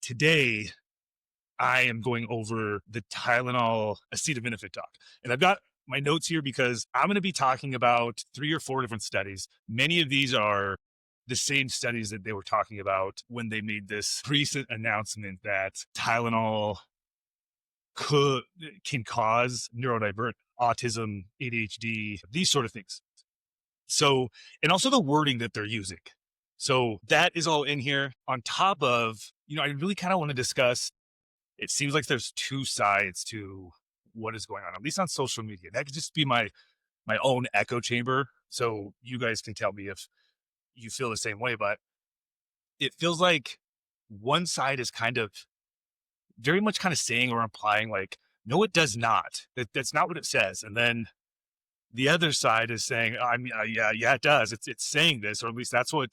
Today, I am going over the Tylenol acetaminophen talk. And I've got my notes here because I'm going to be talking about 3 or 4 different studies. Many of these are the same studies that they were talking about when they made this recent announcement that Tylenol can cause neurodivergent autism, ADHD, these sort of things. So, and also the wording that they're using. So that is all in here on top of, I really kind of want to discuss. It seems like there's 2 sides to what is going on, at least on social media. That could just be my own echo chamber. So you guys can tell me if you feel the same way, but it feels like one side is kind of very much kind of saying or implying like, no, it does not. That's not what it says. And then the other side is saying, yeah, it does. It's saying this, or at least that's kind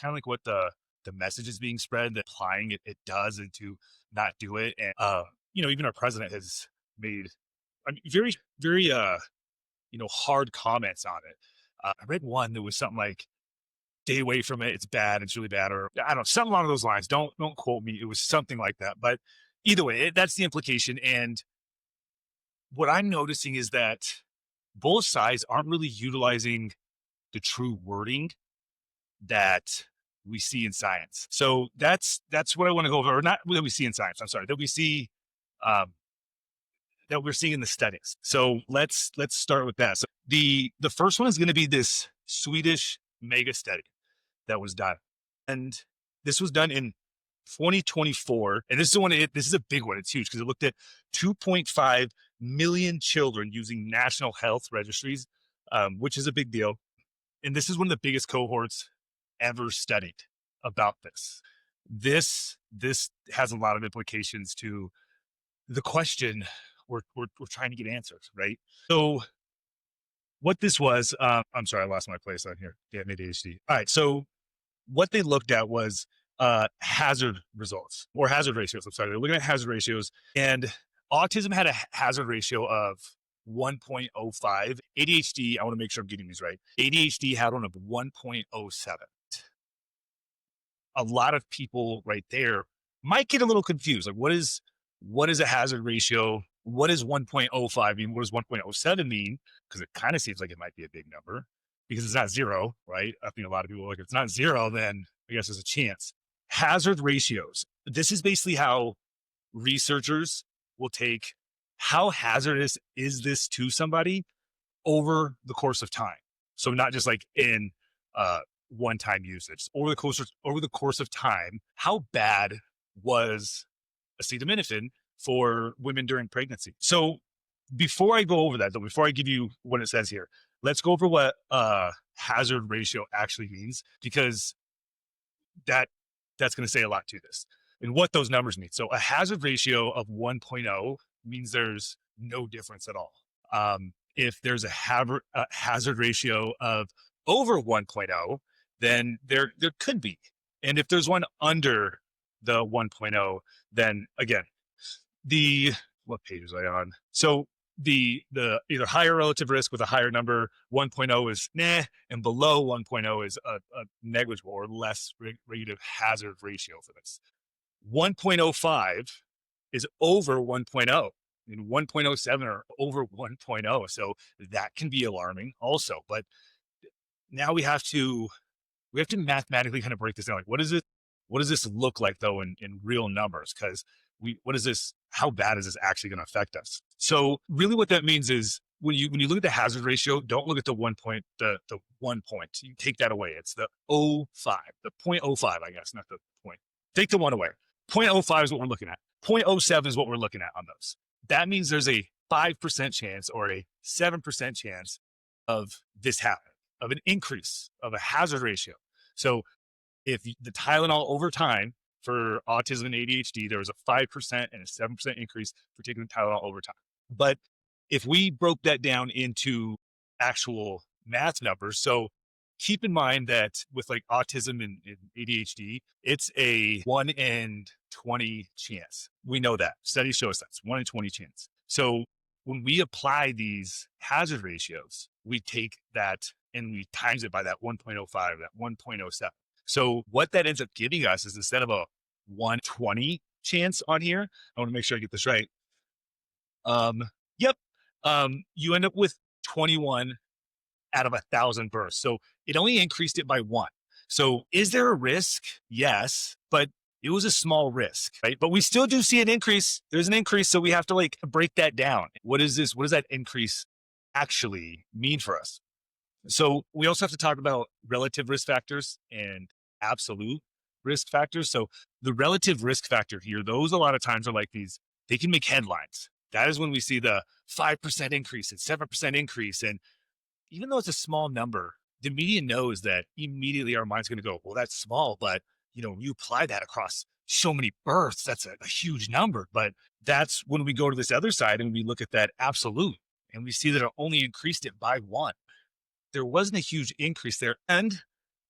of like what the message is being spread, that applying it does, and to not do it. And even our president has made very, very hard comments on it. I read one that was something like, stay away from it, it's bad, it's really bad, or I don't know, something along those lines. Don't quote me. It was something like that. But either way, that's the implication. And what I'm noticing is that both sides aren't really utilizing the true wording that we see in science. So that's what I want to go over, or not that we see in science. I'm sorry, that we see, that we're seeing in the studies. So let's start with that. So the first one is going to be this Swedish mega study that was done, and this was done in 2024. And this is a big one. It's huge because it looked at 2.5 million children using national health registries, which is a big deal. And this is one of the biggest cohorts ever studied about this. This has a lot of implications to the question we're trying to get answers, right? So what this was, I'm sorry, I lost my place on here. Damn ADHD. All right. So what they looked at was hazard results, or hazard ratios. I'm sorry. They're looking at hazard ratios, and autism had a hazard ratio of 1.05. ADHD, I want to make sure I'm getting these right. ADHD had one of 1.07. A lot of people right there might get a little confused. Like, what is a hazard ratio? What does 1.05 mean? What does 1.07 mean? Because it kind of seems like it might be a big number because it's not 0, right? I think a lot of people are like, if it's not 0, then I guess there's a chance. Hazard ratios. This is basically how researchers will take how hazardous is this to somebody over the course of time. So not just like in one-time usage. Over the course of time, how bad was acetaminophen for women during pregnancy? So before I go over that, though, before I give you what it says here, let's go over what hazard ratio actually means, because that's going to say a lot to this and what those numbers mean. So a hazard ratio of 1.0 means there's no difference at all. If there's a hazard ratio of over 1.0, then there could be. And if there's one under the 1.0, then again, what page was I on? So the either higher relative risk with a higher number, 1.0 is nah, and below 1.0 is a negligible or less relative hazard ratio for this. 1.05 is over 1.0, and 1.07 are over 1.0. So that can be alarming also. But now we have to mathematically kind of break this down. Like, what does this look like though in real numbers? Because how bad is this actually going to affect us? So really what that means is when you look at the hazard ratio, don't look at the 1 point, the 1 point. You take that away. It's the 0.05, the 0.05, I guess, not the point. Take the 1 away. 0.05 is what we're looking at. 0.07 is what we're looking at on those. That means there's a 5% chance or a 7% chance of this happening, of an increase of a hazard ratio. So if the Tylenol over time for autism and ADHD, there was a 5% and a 7% increase for taking the Tylenol over time. But if we broke that down into actual math numbers, so keep in mind that with like autism and ADHD, it's a 1 in 20 chance. We know that. Studies show us that's 1 in 20 chance. So when we apply these hazard ratios, we take that and we times it by that 1.05, that 1.07. So what that ends up giving us is, instead of a 120 chance on here. I want to make sure I get this right. Yep. You end up with 21 out of 1,000 births. So it only increased it by one. So is there a risk? Yes, but it was a small risk, right? But we still do see an increase. There's an increase. So we have to like break that down. What is this? What does that increase actually mean for us? So we also have to talk about relative risk factors and absolute risk factors. So the relative risk factor here, those a lot of times are like these, they can make headlines. That is when we see the 5% increase and 7% increase. And even though it's a small number, the media knows that immediately our mind's going to go, well, that's small, but you apply that across so many births, that's a huge number. But that's when we go to this other side and we look at that absolute and we see that it only increased it by one. There wasn't a huge increase there. And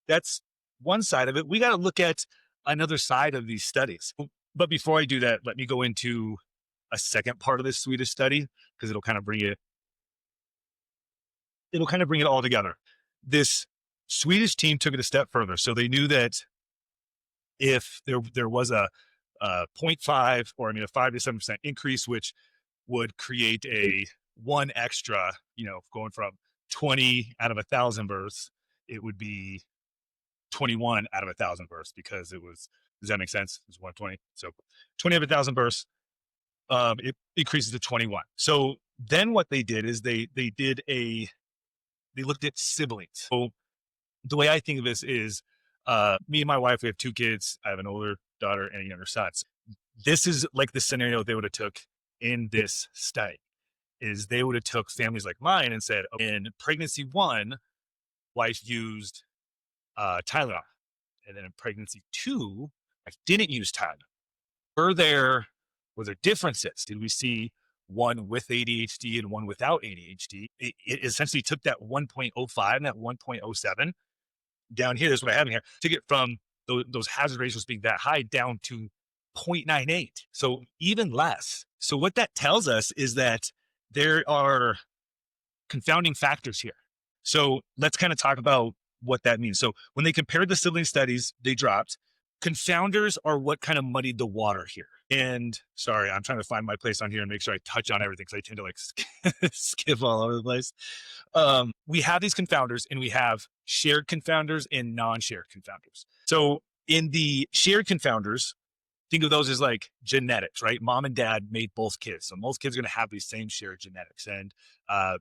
that's one side of it. We got to look at another side of these studies. But before I do that, let me go into a second part of this Swedish study because it'll kind of bring it all together. This Swedish team took it a step further. So they knew that if there was a 0.5 or a 5 to 7% increase, which would create a one extra, going from 20 out of 1,000 births, it would be 21 out of 1,000 births because does that make sense? It's 120. So 20 out of 1,000 births, it increases to 21. So then what they did is they looked at siblings. So the way I think of this is, me and my wife, we have two kids. I have an older daughter and a younger son. So this is like the scenario they would have took in this study is they would have took families like mine and said, in pregnancy 1, wife used Tylenol. And then in pregnancy 2, I didn't use Tylenol. Were there differences? Did we see one with ADHD and one without ADHD? It essentially took that 1.05 and that 1.07 down here. This is what I have in here. To get from those hazard ratios being that high down to 0.98. So even less. So what that tells us is that there are confounding factors here. So let's kind of talk about what that means. So when they compared the sibling studies, they dropped. Confounders are what kind of muddied the water here. And sorry, I'm trying to find my place on here and make sure I touch on everything because I tend to like skip all over the place. We have these confounders and we have shared confounders and non-shared confounders. So in the shared confounders, think of those as like genetics, right? Mom and dad made both kids. So most kids are going to have these same shared genetics and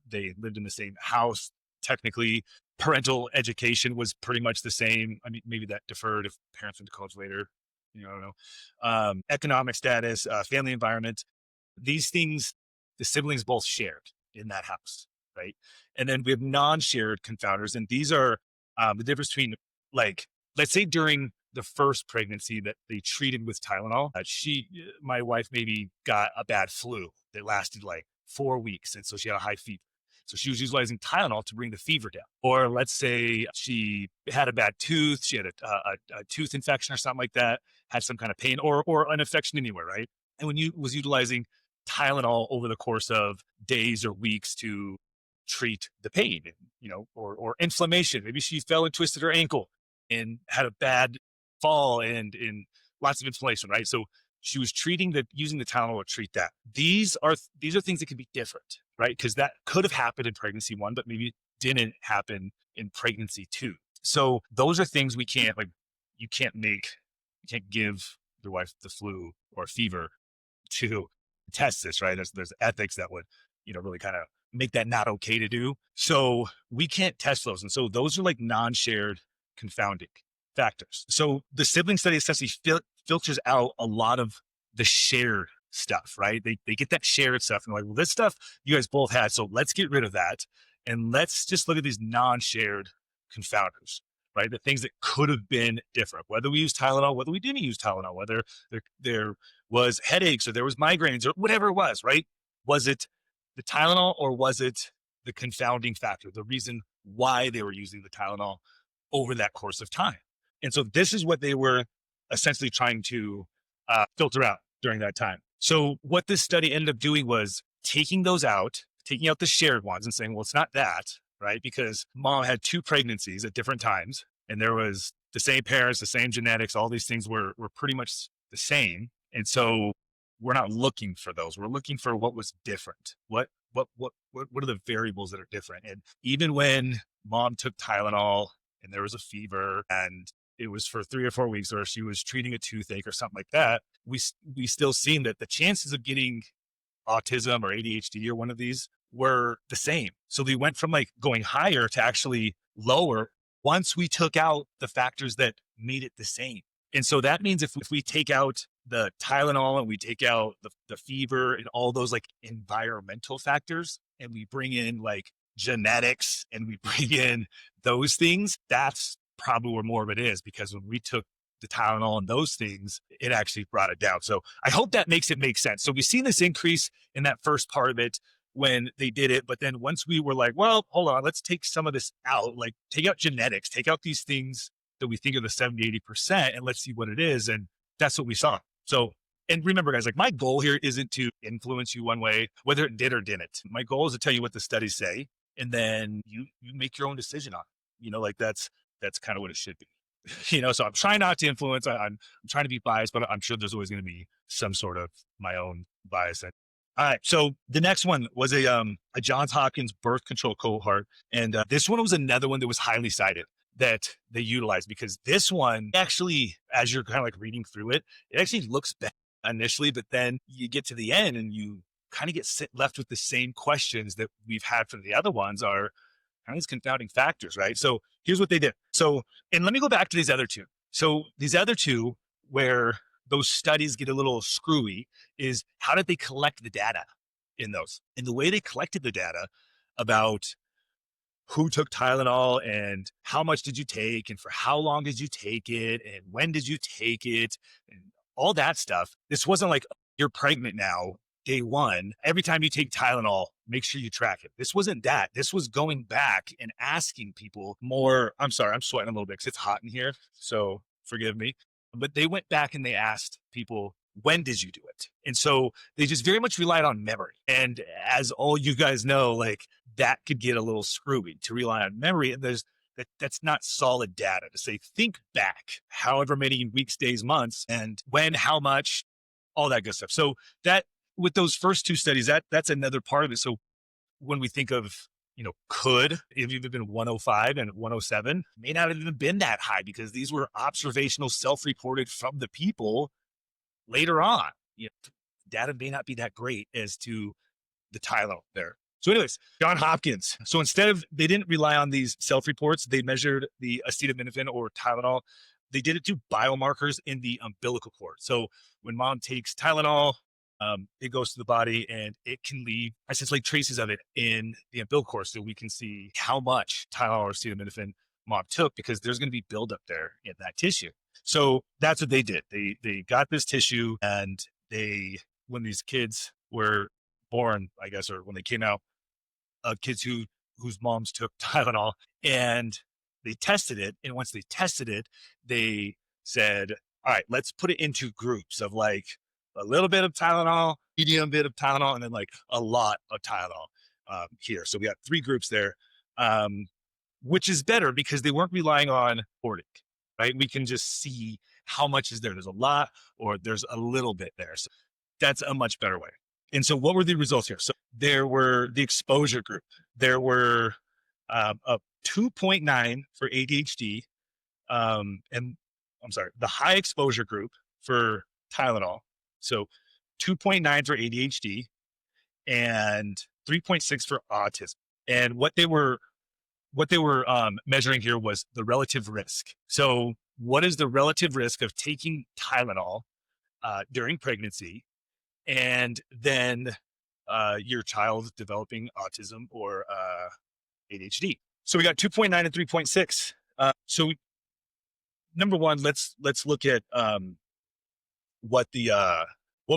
they lived in the same house. Technically, parental education was pretty much the same. I mean, maybe that deferred if parents went to college later. I don't know. Economic status, family environment. These things, the siblings both shared in that house, right? And then we have non-shared confounders. And these are the difference between, like, let's say during the first pregnancy that they treated with Tylenol, my wife maybe got a bad flu that lasted like 4 weeks. And so she had a high fever. So she was utilizing Tylenol to bring the fever down. Or let's say she had a bad tooth, she had a tooth infection or something like that, had some kind of pain or an infection anywhere, right? And when you was utilizing Tylenol over the course of days or weeks to treat the pain, or inflammation. Maybe she fell and twisted her ankle and had a bad fall and lots of inflammation, right? So she was using the Tylenol to treat that. These are things that could be different, right? Because that could have happened in pregnancy 1, but maybe didn't happen in pregnancy 2. So those are things we can't, like, you can't give your wife the flu or a fever to test this, right? There's ethics that would, really kind of make that not okay to do. So we can't test those. And so those are like non-shared confounding factors. So the sibling study essentially filters out a lot of the shared stuff, right? They get that shared stuff and they're like, well, this stuff you guys both had, so let's get rid of that. And let's just look at these non-shared confounders, right? The things that could have been different, whether we used Tylenol, whether we didn't use Tylenol, whether there was headaches or there was migraines or whatever it was, right? Was it the Tylenol or was it the confounding factor, the reason why they were using the Tylenol over that course of time? And so this is what they were essentially trying to filter out during that time. So what this study ended up doing was taking out the shared ones and saying, well, it's not that, right? Because mom had 2 pregnancies at different times and there was the same parents, the same genetics, all these things were pretty much the same. And so we're not looking for those. We're looking for what was different. What are the variables that are different? And even when mom took Tylenol and there was a fever and it was for 3 or 4 weeks, or she was treating a toothache or something like that, we still seen that the chances of getting autism or ADHD or one of these were the same. So we went from like going higher to actually lower once we took out the factors that made it the same. And so that means if we take out the Tylenol and we take out the fever and all those like environmental factors, and we bring in like genetics and we bring in those things, that's probably where more of it is, because when we took the Tylenol and those things, it actually brought it down. So I hope that makes it make sense. So we've seen this increase in that first part of it when they did it. But then once we were like, well, hold on, let's take some of this out, like take out genetics, take out these things that we think are the 70, 80%, and let's see what it is. And that's what we saw. So, and remember guys, like my goal here isn't to influence you one way, whether it did or didn't. My goal is to tell you what the studies say, and then you make your own decision on it. Like that's kind of what it should be. So I'm trying not to influence. I'm trying to be biased, but I'm sure there's always going to be some sort of my own bias. All right. So the next one was a Johns Hopkins birth control cohort. And this one was another one that was highly cited that they utilized, because this one actually, as you're kind of like reading through it, it actually looks bad initially, but then you get to the end and you kind of get left with the same questions that we've had for the other ones are kind of these confounding factors, right? So here's what they did. So, and let me go back to these other two. So these other two, where those studies get a little screwy, is how did they collect the data in those? And the way they collected the data about who took Tylenol and how much did you take and for how long did you take it and when did you take it and all that stuff. This wasn't like, you're pregnant now, day one, every time you take Tylenol, make sure you track it. This wasn't that. This was going back and asking people more. I'm sorry, I'm sweating a little bit because it's hot in here, so forgive me. But they went back and they asked people, when did you do it? And so they just very much relied on memory. And as all you guys know, like that could get a little screwy to rely on memory. And that's not solid data to say, think back however many weeks, days, months, and when, how much, all that good stuff. So that, with those first two studies, that's another part of it. So when we think of, could, if you've been 105 and 107, may not have even been that high, because these were observational, self-reported from the people later on. Data may not be that great as to the Tylenol there. So anyways, Johns Hopkins. So they didn't rely on these self-reports. They measured the acetaminophen or Tylenol. They did it to biomarkers in the umbilical cord. So when mom takes Tylenol, it goes to the body and it can leave essentially traces of it in the umbilical cord, so we can see how much Tylenol or acetaminophen mom took, because there's going to be buildup there in that tissue. So that's what they did. They got this tissue, and when these kids were born, I guess, or when they came out, kids whose moms took Tylenol, and they tested it. And once they tested it, they said, all right, let's put it into groups of like a little bit of Tylenol, medium bit of Tylenol, and then like a lot of Tylenol here. So we got 3 groups there, which is better because they weren't relying on reporting, right? We can just see how much is there. There's a lot or there's a little bit there. So that's a much better way. And so what were the results here? So there were the exposure group. There were a 2.9 for ADHD. And I'm sorry, the high exposure group for Tylenol. So 2.9 for ADHD and 3.6 for autism. And what they were measuring here was the relative risk. So what is the relative risk of taking Tylenol during pregnancy, and then your child developing autism or ADHD? So we got 2.9 and 3.6. So number one, let's look at what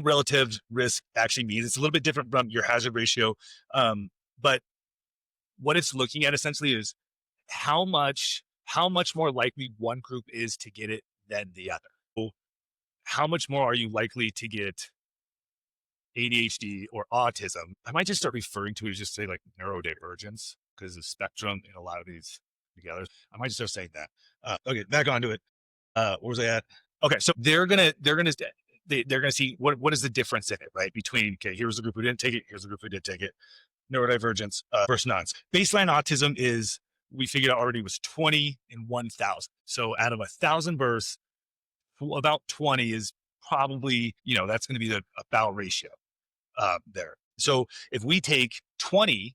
relative risk actually means. It's a little bit different from your hazard ratio, but what it's looking at essentially is how much more likely one group is to get it than the other. So how much more are you likely to get ADHD or autism? I might just start referring to it as just say like neurodivergence, because the spectrum in a lot of these together. I might just start saying that. Okay, back onto it. Where was I at? Okay, so they're gonna they're going to see what is the difference in it, right? Between, okay, here's the group who didn't take it, here's the group who did take it, neurodivergence versus none. Baseline autism is, we figured out already, was 20 in 1,000. So out of 1,000 births, about 20 is probably, that's going to be the about ratio there. So if we take 20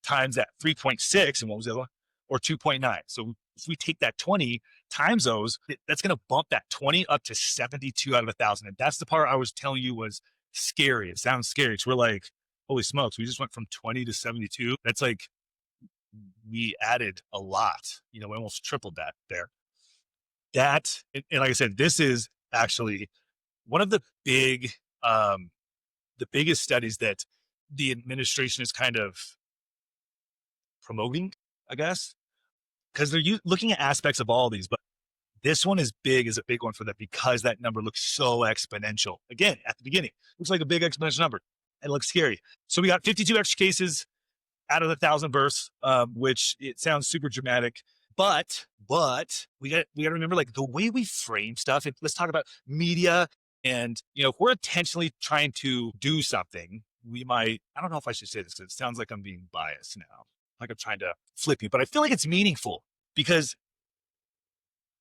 times that 3.6, and what was the other one? Or 2.9. So if we take that 20 times those, that's going to bump that 20 up to 72 out of 1,000. And that's the part I was telling you was scary. It sounds scary. So we're like, holy smokes, we just went from 20 to 72. That's like, we added a lot, we almost tripled that there. That, and like I said, this is actually one of the biggest studies that the administration is kind of promoting, I guess, because they're looking at aspects of all these, but this one is a big one for them because that number looks so exponential. Again, at the beginning, looks like a big exponential number. It looks scary. So we got 52 extra cases out of 1,000 births, which it sounds super dramatic, but we got to remember, like, the way we frame stuff. Let's talk about media, and if we're intentionally trying to do something, we might. I don't know if I should say this because it sounds like I'm being biased now, like I'm trying to flip you, but I feel like it's meaningful because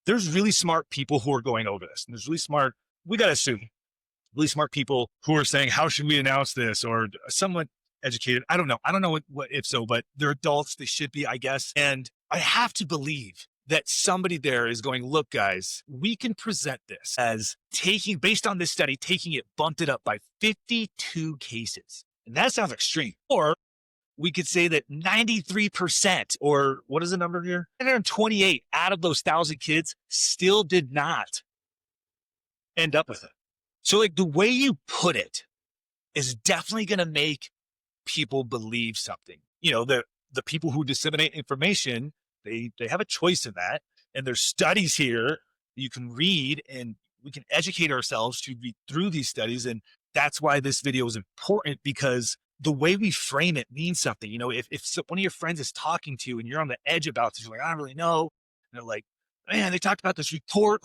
there's really smart people who are going over this, and there's really smart. We got to assume really smart people who are saying, "How should we announce this?" or somewhat educated. I don't know what if so, but they're adults. They should be, I guess. And I have to believe that somebody there is going, look, guys, we can present this as based on this study, taking it, bumped it up by 52 cases. And that sounds extreme. Or we could say that 93%, or what is the number here? 128 out of those 1,000 kids still did not end up with it. So, like, the way you put it is definitely going to make people believe something. The people who disseminate information, they have a choice in that. And there's studies here you can read, and we can educate ourselves to read through these studies. And that's why this video is important, because the way we frame it means something. If one of your friends is talking to you and you're on the edge about this, you're like, I don't really know. And they're like, man, they talked about this report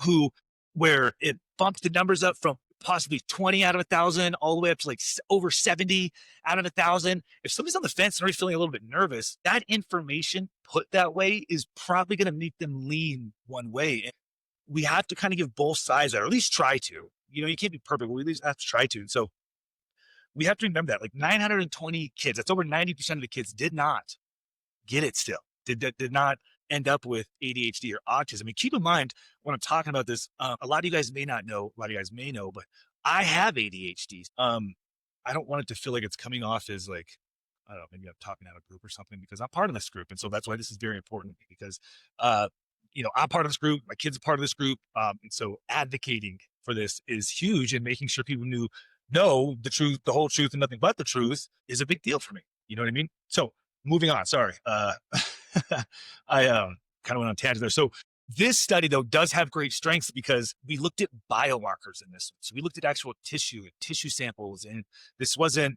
where it bumped the numbers up from possibly 20 out of 1,000 all the way up to like over 70 out of 1,000. If somebody's on the fence and already feeling a little bit nervous, that information put that way is probably going to make them lean one way. And we have to kind of give both sides, or at least try to. You can't be perfect, but we at least have to try to. And so we have to remember that, like, 920 kids, that's over 90% of the kids, did not get it still, did not end up with ADHD or autism. I mean, keep in mind when I'm talking about this, a lot of you guys may not know, a lot of you guys may know, but I have ADHD. I don't want it to feel like it's coming off as like, I don't know, maybe I'm talking out of group or something, because I'm part of this group. And so that's why this is very important, because, I'm part of this group, my kids are part of this group. And so advocating for this is huge, and making sure people know the truth, the whole truth, and nothing but the truth is a big deal for me. You know what I mean? So moving on, sorry. I kind of went on a tangent there. So this study, though, does have great strengths because we looked at biomarkers in this. So we looked at actual tissue samples, and this wasn't,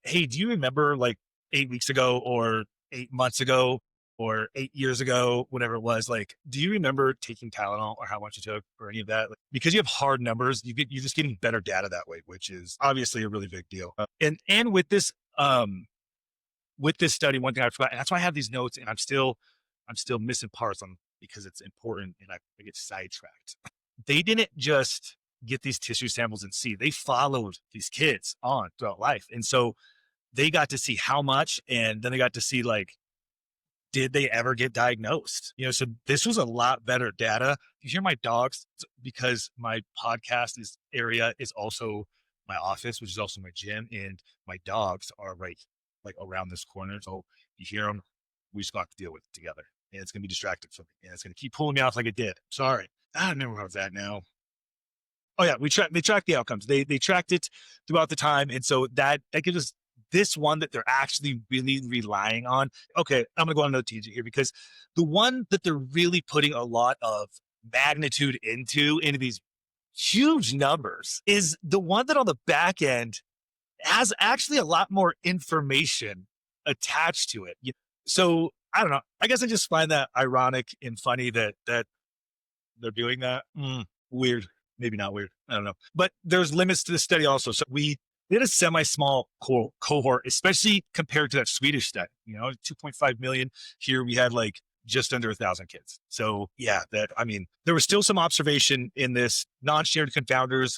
hey, do you remember like 8 weeks ago or 8 months ago or 8 years ago, whatever it was, like, do you remember taking Tylenol or how much you took or any of that? Like, because you have hard numbers, you're just getting better data that way, which is obviously a really big deal. And with this study, one thing I forgot, and that's why I have these notes, and I'm still missing parts on, because it's important, and I get sidetracked. They didn't just get these tissue samples and see, they followed these kids on throughout life. And so they got to see how much, and then they got to see, like, did they ever get diagnosed? So this was a lot better data. You hear my dogs, because my podcast area is also my office, which is also my gym, and my dogs are right, like, around this corner. So you hear them, we just got to deal with it together, and it's going to be distracting for me, and it's going to keep pulling me off like it did. Sorry. I don't remember where I was at now. Oh yeah, they tracked the outcomes. They tracked it throughout the time. And so that gives us this one that they're actually really relying on. Okay, I'm going to go on another tangent here, because the one that they're really putting a lot of magnitude into these huge numbers is the one that on the back end has actually a lot more information attached to it. So I don't know. I guess I just find that ironic and funny that they're doing that. Weird. maybe not weird. I don't know. But there's limits to the study also. So we did a semi-small cohort, especially compared to that Swedish study, 2.5 million. Here we had like just under 1,000 kids. So yeah, there was still some observation in this non-shared confounders.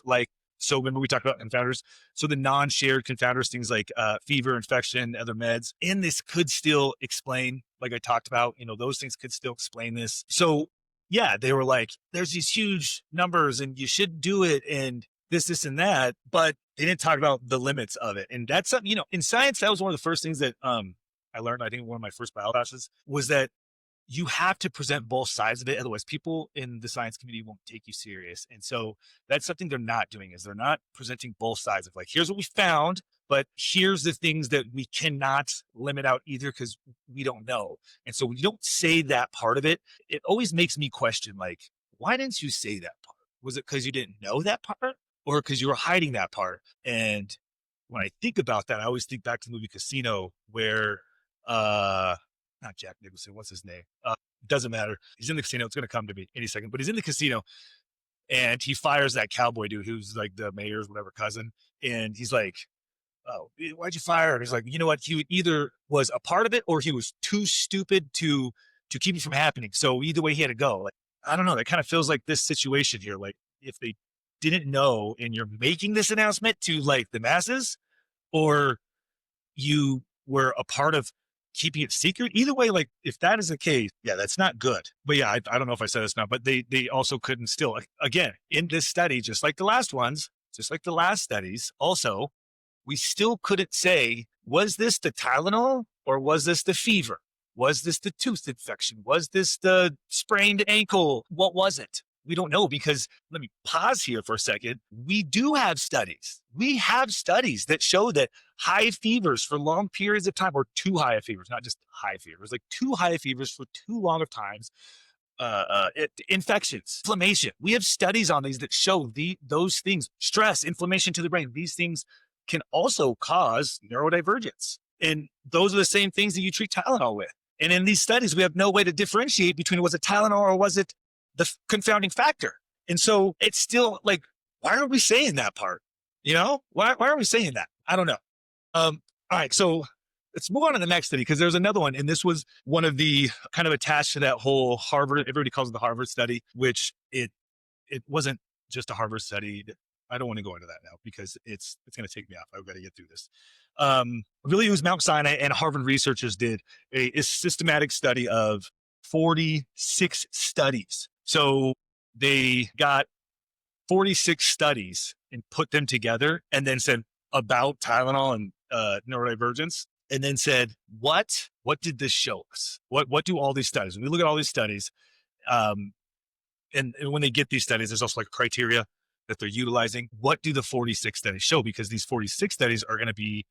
So remember we talked about confounders. So the non-shared confounders, things like fever, infection, other meds, and this could still explain, like I talked about, those things could still explain this. So yeah, they were like, there's these huge numbers and you should do it and this, and that, but they didn't talk about the limits of it. And that's something, in science, that was one of the first things that I learned, I think one of my first bio classes, was that you have to present both sides of it. Otherwise, people in the science community won't take you serious. And so that's something they're not doing, is they're not presenting both sides of like, here's what we found, but here's the things that we cannot limit out either because we don't know. And so when you don't say that part of it, it always makes me question, like, why didn't you say that part? Was it because you didn't know that part or because you were hiding that part? And when I think about that, I always think back to the movie Casino where, not Jack Nicholson, what's his name? Doesn't matter. He's in the casino. It's going to come to me any second, but he's in the casino and he fires that cowboy dude who's like the mayor's whatever cousin. And he's like, oh, why'd you fire him? He's like, you know what? He either was a part of it or he was too stupid to keep it from happening. So either way he had to go. Like, I don't know. That kind of feels like this situation here. Like if they didn't know and you're making this announcement to like the masses, or you were a part of keeping it secret. Either way, like if that is the case, yeah, that's not good. But yeah, I don't know if I said this now, but they also couldn't still, again, in this study, just like the last ones, just like the last studies, also, we still couldn't say, was this the Tylenol or was this the fever? Was this the tooth infection? Was this the sprained ankle? What was it? We don't know because let me pause here for a second. We do have studies. We have studies that show that high fevers for long periods of time, or too high of fevers, not just high fevers, like too high of fevers for too long of times, infections, inflammation. We have studies on these that show those things, stress, inflammation to the brain. These things can also cause neurodivergence. And those are the same things that you treat Tylenol with. And in these studies, we have no way to differentiate between was it Tylenol or was it the confounding factor. And so it's still like, why are we saying that part? Why are we saying that? I don't know. All right. So let's move on to the next study because there's another one. And this was one of the kind of attached to that whole Harvard, everybody calls it the Harvard study, which it wasn't just a Harvard study. I don't want to go into that now because it's going to take me off. I've got to get through this. Really, it was Mount Sinai and Harvard researchers did a systematic study of 46 studies. So they got 46 studies and put them together and then said about Tylenol and neurodivergence, and then said, what did this show us? What do all these studies? When we look at all these studies, and when they get these studies, there's also like a criteria that they're utilizing. What do the 46 studies show? Because these 46 studies are going to be,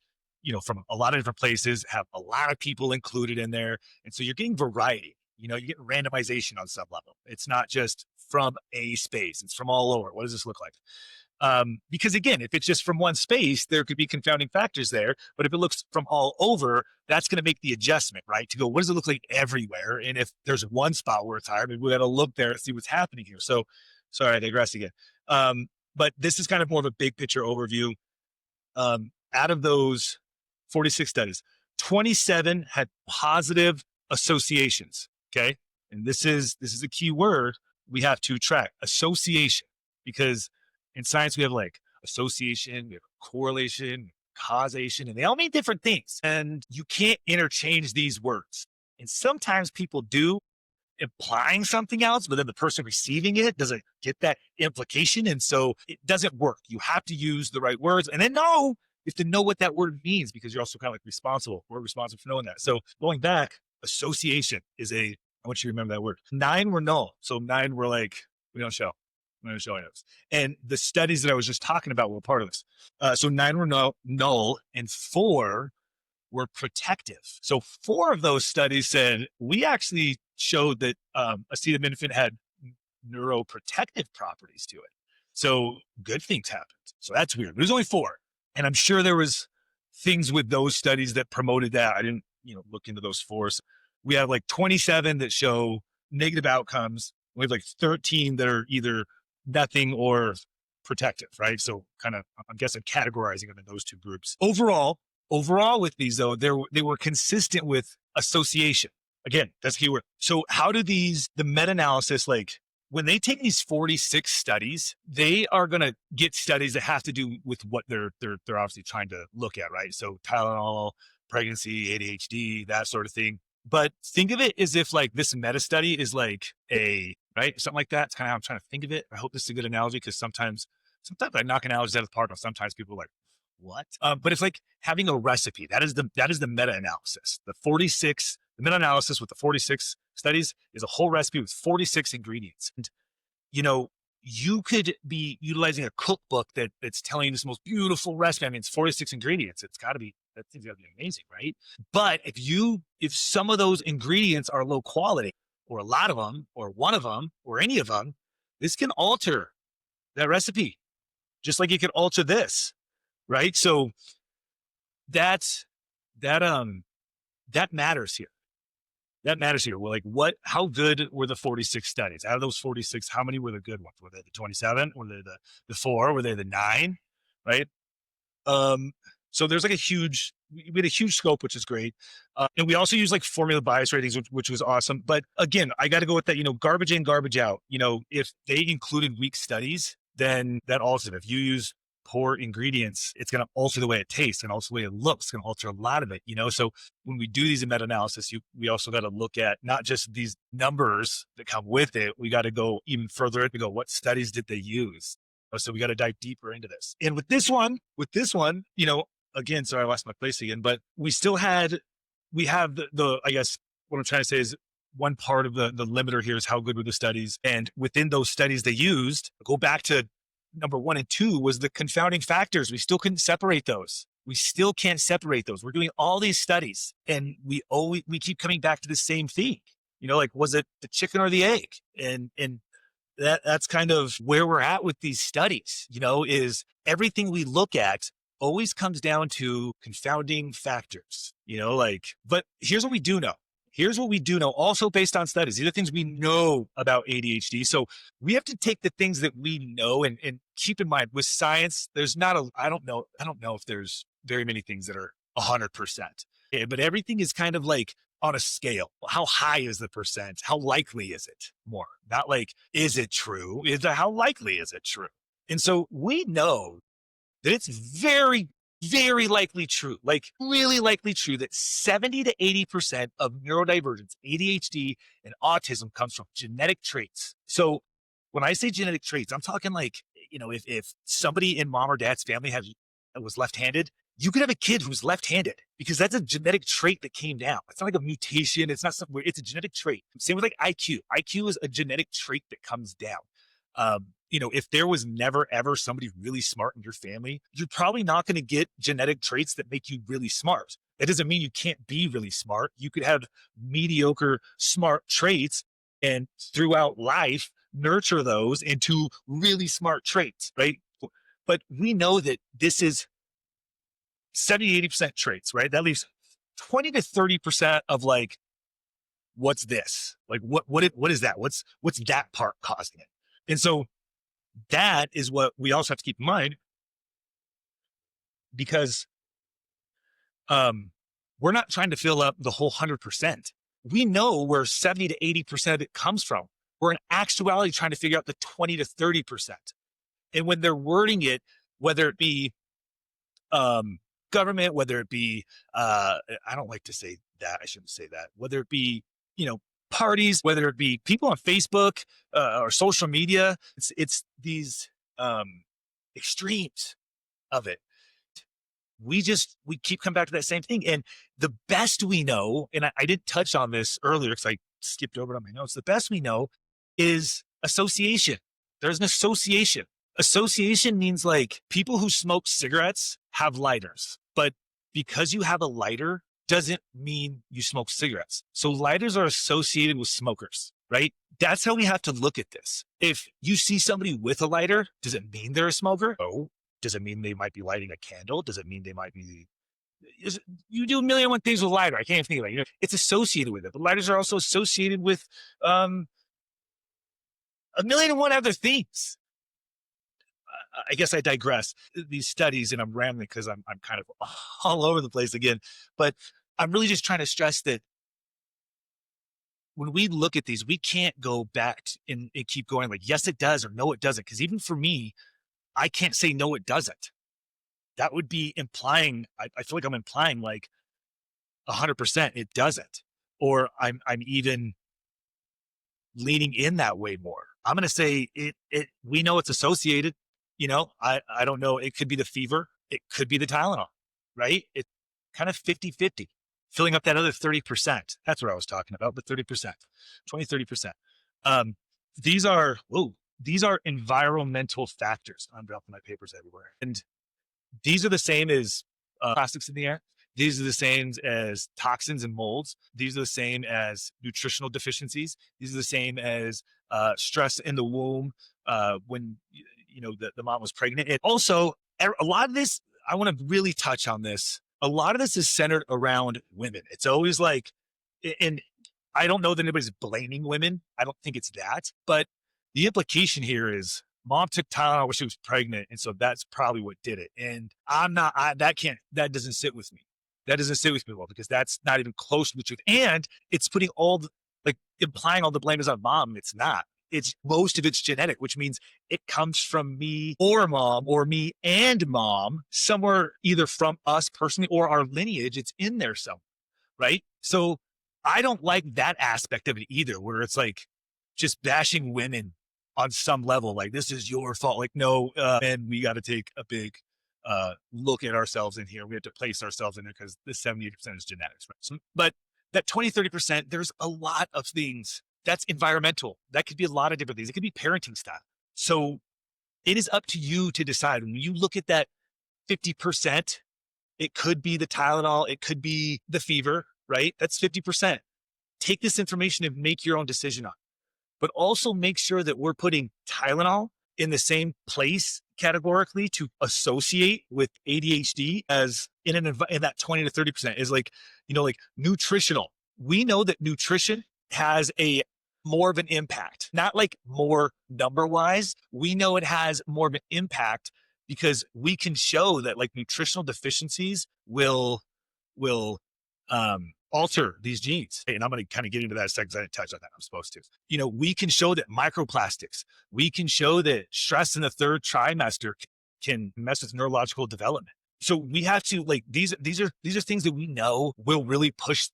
from a lot of different places, have a lot of people included in there. And so you're getting variety. You're getting randomization on some level. It's not just from a space. It's from all over. What does this look like? Because again, if it's just from one space, there could be confounding factors there. But if it looks from all over, that's going to make the adjustment, right? To go, what does it look like everywhere? And if there's one spot where it's higher, maybe we got to look there and see what's happening here. So, sorry, I digress again. But this is kind of more of a big picture overview. Out of those 46 studies, 27 had positive associations. Okay. And this is a key word we have to track: association, because in science we have like association, we have correlation, causation, and they all mean different things. And you can't interchange these words. And sometimes people do, implying something else, but then the person receiving it doesn't get that implication. And so it doesn't work. You have to use the right words and then you have to know what that word means, because you're also kind of like responsible. We're responsible for knowing that. So going back, association is I want you to remember that word. 9 were null. So 9 were like, we don't show. We're not showing us. And the studies that I was just talking about were part of this. So 9 were null and 4 were protective. So 4 of those studies said we actually showed that acetaminophen had neuroprotective properties to it. So good things happened. So that's weird. There's only 4. And I'm sure there was things with those studies that promoted that. I didn't, look into those 4. So we have like 27 that show negative outcomes. We have like 13 that are either nothing, or protective, right? So kind of, I'm guessing categorizing them in those two groups. Overall with these though, they were consistent with association. Again, that's keyword. So how do the meta-analysis, like when they take these 46 studies, they are going to get studies that have to do with what they're obviously trying to look at, right? So Tylenol, pregnancy, ADHD, that sort of thing. But think of it as if like this meta study is like right? Something like that. It's kind of how I'm trying to think of it. I hope this is a good analogy, because sometimes I knock analogies out of the park, but sometimes people are like, what? But it's like having a recipe. That is the meta-analysis. The meta-analysis with the 46 studies is a whole recipe with 46 ingredients. And, you could be utilizing a cookbook that's telling you this most beautiful recipe. I mean, it's 46 ingredients. That thing's gotta be amazing, right? But if some of those ingredients are low quality, or a lot of them, or one of them, or any of them, this can alter that recipe, just like it could alter this, right? So that matters here. That matters here. Well, like how good were the 46 studies? Out of those 46, how many were the good ones? Were they the 27? Were they the 4? Were they the 9? Right? So there's like we had a huge scope, which is great. And we also use like formula bias ratings, which was awesome. But again, I got to go with that, garbage in, garbage out. If they included weak studies, then that also, if you use poor ingredients, it's going to alter the way it tastes and also the way it looks. It's going to alter a lot of it, So when we do these in meta-analysis, we also got to look at not just these numbers that come with it. We got to go even further to go, what studies did they use? So we got to dive deeper into this. And with this one, again, sorry, I lost my place again, but we have the I guess what I'm trying to say is one part of the limiter here is how good were the studies. And within those studies they used, go back to number 1 and 2 was the confounding factors. We still couldn't separate those. We still can't separate those. We're doing all these studies and we keep coming back to the same thing. Like, was it the chicken or the egg? And that's kind of where we're at with these studies, is everything we look at always comes down to confounding factors, but here's what we do know. Also based on studies. These are things we know about ADHD. So we have to take the things that we know and keep in mind with science, there's I don't know if there's very many things that are 100%, but everything is kind of like on a scale. How high is the percent? How likely is it? More, not like, is it true? How likely is it true? And so we know that it's very, very likely true, like really likely true, that 70 to 80% of neurodivergence, ADHD, and autism comes from genetic traits. So when I say genetic traits, I'm talking like, if somebody in mom or dad's family was left-handed, you could have a kid who's left-handed because that's a genetic trait that came down. It's not like a mutation. It's not something weird. It's a genetic trait. Same with like IQ. IQ is a genetic trait that comes down. If there was never, ever somebody really smart in your family, you're probably not going to get genetic traits that make you really smart. That doesn't mean you can't be really smart. You could have mediocre smart traits and throughout life, nurture those into really smart traits, right? But we know that this is 70, 80% traits, right? That leaves 20 to 30% of like, what's this? Like, what is that? What's that part causing it? And so that is what we also have to keep in mind, because we're not trying to fill up the whole 100%. We know where 70 to 80% of it comes from. We're in actuality trying to figure out the 20 to 30%. And when they're wording it, whether it be government, whether it be, I don't like to say that, I shouldn't say that, whether it be, parties, whether it be people on Facebook or social media, it's these extremes of it. We keep coming back to that same thing. And the best we know, and I didn't touch on this earlier because I skipped over it on my notes. The best we know is association. There's an association. Association means like people who smoke cigarettes have lighters, but because you have a lighter doesn't mean you smoke cigarettes. So lighters are associated with smokers, right? That's how we have to look at this. If you see somebody with a lighter, does it mean they're a smoker? No. Does it mean they might be lighting a candle? Does it mean they might be... You do a million and one things with lighter. I can't even think of it. It's associated with it, but lighters are also associated with a million and one other things. I guess I digress. These studies, and I'm rambling because I'm kind of all over the place again, but I'm really just trying to stress that when we look at these, we can't go back and keep going like, yes, it does, or no, it doesn't. Because even for me, I can't say no, it doesn't. That would be implying, I feel like I'm implying like 100% it doesn't, or I'm even leaning in that way more. I'm going to say we know it's associated, I don't know. It could be the fever. It could be the Tylenol, right? It's kind of 50-50, filling up that other 30%. That's what I was talking about, but 30%, 30%. Um, these are, these are environmental factors. I'm dropping my papers everywhere. And these are the same as plastics in the air. These are the same as toxins and molds. These are the same as nutritional deficiencies. These are the same as stress in the womb when the mom was pregnant. And also, a lot of this, I want to really touch on this. A lot of this is centered around women. It's always like, and I don't know that anybody's blaming women. I don't think it's that, but the implication here is mom took Tylenol when she was pregnant. And so that's probably what did it. And that doesn't sit with me. That doesn't sit with me well, because that's not even close to the truth. And it's putting implying all the blame is on mom. It's not. It's most of it's genetic, which means it comes from me or mom, or me and mom, somewhere either from us personally or our lineage. It's in there somewhere, right? So I don't like that aspect of it either, where it's like just bashing women on some level, like this is your fault. Like, no, and we got to take a big look at ourselves in here. We have to place ourselves in there because the 70% is genetics, right? So, but that 20-30%, there's a lot of things that's environmental. That could be a lot of different things. It could be parenting style. So it is up to you to decide. When you look at that 50%, it could be the Tylenol, it could be the fever, right? That's 50%. Take this information and make your own decision on it. But also make sure that we're putting Tylenol in the same place categorically to associate with ADHD as in that 20-30% is like nutritional. We know that nutrition has a more of an impact, not like more number wise. We know it has more of an impact because we can show that like nutritional deficiencies will alter these genes. And I'm going to kind of get into that in a second because I didn't touch on that. I'm supposed to. We can show that microplastics, we can show that stress in the third trimester can mess with neurological development. So we have to these are things that we know will really push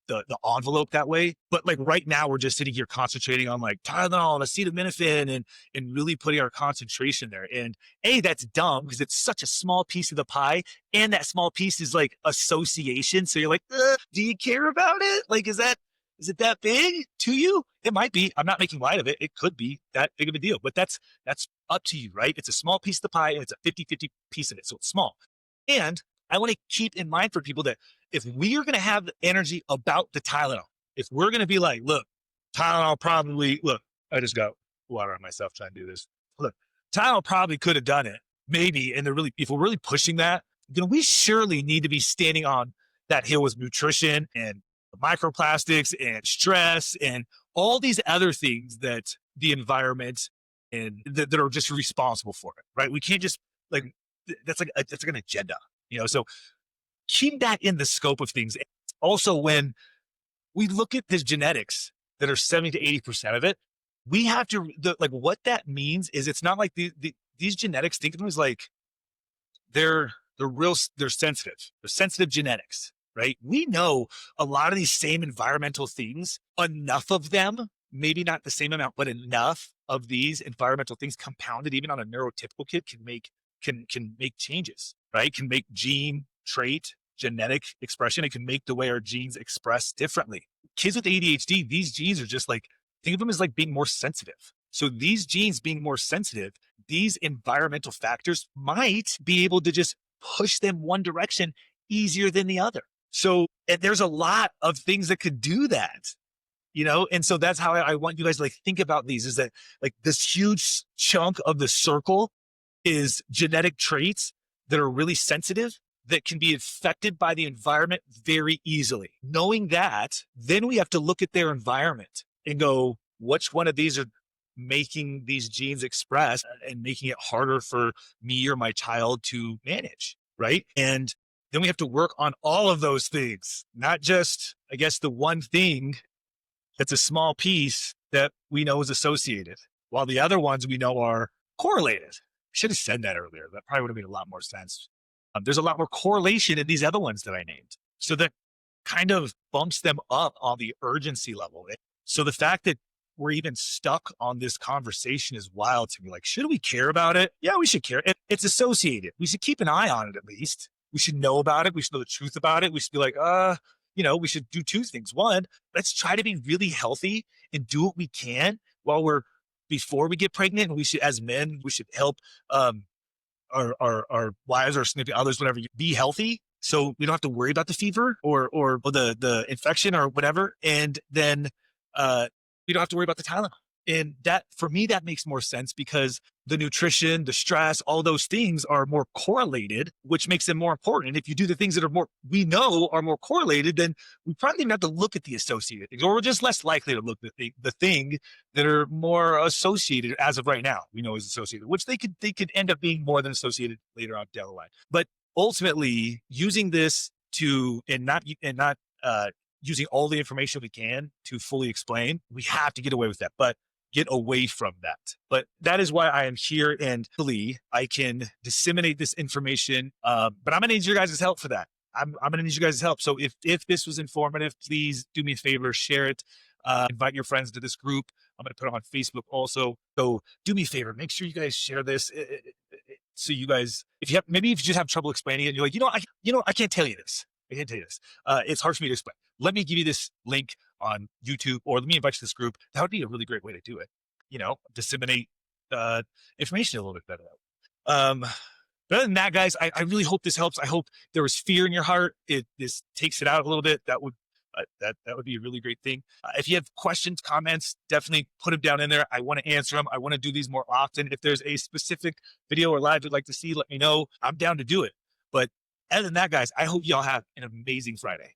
the envelope that way. But like right now, we're just sitting here concentrating on like Tylenol and acetaminophen and really putting our concentration there. And that's dumb because it's such a small piece of the pie. And that small piece is like association. So you're like, do you care about it? Like, is it that big to you? It might be. I'm not making light of it. It could be that big of a deal, but that's up to you, right? It's a small piece of the pie and it's a 50-50 piece of it. So it's small. And I want to keep in mind for people that if we are going to have the energy about the Tylenol, if we're going to be like, look, Tylenol probably, I just got water on myself trying to do this. Look, Tylenol probably could have done it. Maybe. And if we're really pushing that, then we surely need to be standing on that hill with nutrition and microplastics and stress and all these other things that the environment and that are just responsible for it, right? We can't just that's like an agenda, so keep that in the scope of things. Also, when we look at this genetics that are 70 to 80% of it, we have to, what that means is it's not like these genetics, think of them as like, they're sensitive. They're sensitive genetics, right? We know a lot of these same environmental things, enough of them, maybe not the same amount, but enough of these environmental things compounded even on a neurotypical kid can make changes, right? Can make gene, trait, genetic expression. It can make the way our genes express differently. Kids with ADHD, these genes are just think of them as being more sensitive. So these genes being more sensitive, these environmental factors might be able to just push them one direction easier than the other. So there's a lot of things that could do that, and so that's how I want you guys to think about these, is that this huge chunk of the circle is genetic traits that are really sensitive, that can be affected by the environment very easily. Knowing that, then we have to look at their environment and go, which one of these are making these genes express and making it harder for me or my child to manage, right? And then we have to work on all of those things, not just, I guess, the one thing that's a small piece that we know is associated, while the other ones we know are correlated. I should have said that earlier. That probably would have made a lot more sense. There's a lot more correlation in these other ones that I named. So that kind of bumps them up on the urgency level. So the fact that we're even stuck on this conversation is wild to me. Like, should we care about it? Yeah, we should care. It's associated. We should keep an eye on it at least. We should know about it. We should know the truth about it. We should be like, we should do two things. One, let's try to be really healthy and do what we can before we get pregnant. And we should, as men, we should help our wives or significant others, whatever, be healthy. So we don't have to worry about the fever or the infection or whatever. And then we don't have to worry about the Tylenol. And that, for me, that makes more sense because the nutrition, the stress, all those things are more correlated, which makes them more important. And if you do the things that we know are more correlated, then we probably don't have to look at the associated things, or we're just less likely to look at the thing that are more associated as of right now, we know is associated, which they could end up being more than associated later on down the line. But ultimately, using this and not using all the information we can to fully explain, we have to get away with that. But get away from that. But that is why I am here, and hopefully I can disseminate this information. But I'm going to need your guys' help for that. I'm going to need you guys' help. So if this was informative, please do me a favor, share it, invite your friends to this group. I'm going to put it on Facebook also. So do me a favor, make sure you guys share this. So you guys, if you just have trouble explaining it, and you're like, I can't tell you this. I can't tell you this. It's hard for me to explain. Let me give you this link on YouTube, or let me invite you to this group. That would be a really great way to do it. Disseminate information a little bit better. But other than that, guys, I really hope this helps. I hope there was fear in your heart. This takes it out a little bit. That would be a really great thing. If you have questions, comments, definitely put them down in there. I want to answer them. I want to do these more often. If there's a specific video or live you'd like to see, let me know. I'm down to do it. But other than that, guys, I hope y'all have an amazing Friday.